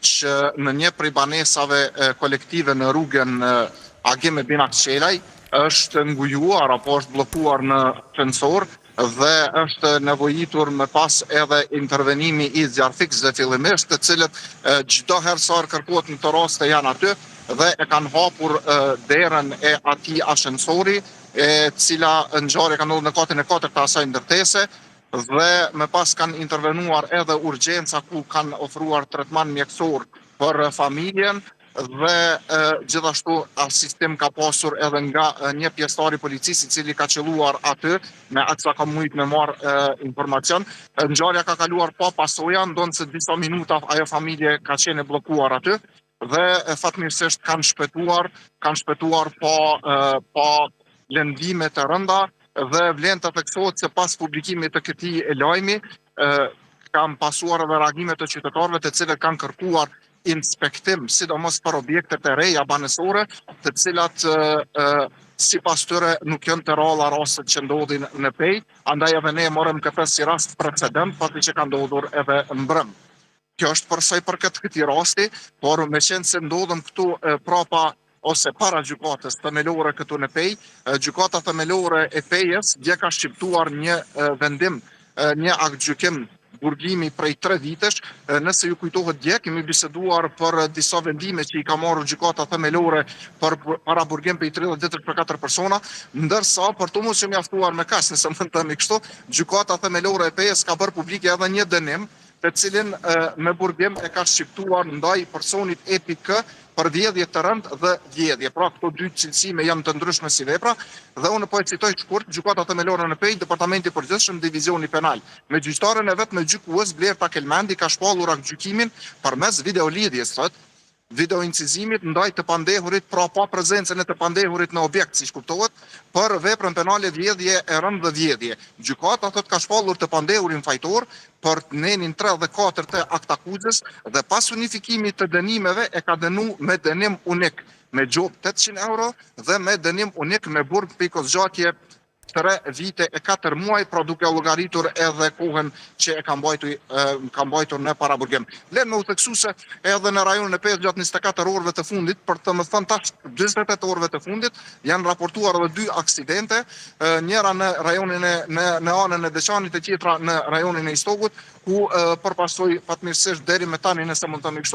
që në një prej banesave kolektive në rrugën Agim e Binak Qelaj është ngujuar apo është bllokuar në censor dhe është nevojitur me pas edhe intervenimi i zjarfikësve fillimisht, të cilët çdo herë sa kërkohet në të raste janë aty dhe e kanë hapur derën e atij ascensori, e cila ngjarje ka ndodhur në katin e 4 të asaj ndërtese dhe me pas kanë intervenuar edhe urgjenca ku kanë ofruar tretman mjekësor për familjen dhe gjithashtu asistim ka pasur edhe nga një pjesëtar i policisë i cili ka qelluar aty me atë sa ka mujt me marrë informacion. Ngjarja ka kaluar pa pasoja, ndonë se disa minuta ajo familje ka qenë bllokuar aty dhe fatmirësisht kanë shpëtuar pa lëndime të rënda dhe vlen të theksohet se pas publikimit të këtij lajmi kanë pasuar edhe reagime të qytetarëve të cilët kanë kërkuar inspektim, sidomos për objektet e reja banesore, të cilat sipas tyre nuk janë të rralla rastet që ndodhin në Pej, andaj edhe ne morëm këtë si rast precedent, pasi që ka ndodhur edhe në Brëm. Kjo është për sa i përket këtij rasti, por me qenë se ndodhem këtu prapa ose para gjykatës themelore këtu në Pej, gjykata themelore e Pejës dje ka shqiptuar një vendim, një akt gjykim burgimi prej 3 vitesh. Nëse ju kujtohet dje, kemi biseduar për disa vendime që i ka marrë gjykata themelore për para burgim për 30 ditësh për 4 persona, ndërsa për të mos që mjaftuar me kaq, nëse më thëmi kështu, gjykata themelore e Pejës ka bërë publike edhe një dënim, të cilin me burgim e ka shqiptuar ndaj personit EPK për vjedhje të rëndë dhe vjedhje. Pra këto dy cilësime janë të ndryshme si vepra dhe unë po e citoj shkurt gjykata themelore në Pejë, Departamenti i Përgjithshëm, Divizioni Penal. Me gjyqtaren e vet me gjykues Blerta Kelmendi ka shpallur gjykimin përmes videolidhjes, video incizimit ndaj të pandehurit, pra pa prezencën e të pandehurit në objekt, siç kuptohet, për veprën penale vjedhje e rëndë dhe vjedhje. Gjykata ka shpallur të pandehurin fajtor për nenin 3 dhe 4 të aktakuzës dhe pas unifikimit të dënimeve e ka dënu me dënim unik me gjop 800 euro dhe me dënim unik me burg pikos zgjatje 3 vite e 4 muaj, pra duke llogaritur edhe kohën që e ka mbajtur në paraburgim. Len me u theksu se edhe në rajonin e Pejës gjatë 24 orëve të fundit, për të më thënë tash 48 orëve të fundit, janë raportuar edhe 2 aksidente, njëra në rajonin në anën e Deçanit e tjetra në rajonin e Istogut, ku përpasoj fatmirësisht deri me tani, nëse mund të themi kështu,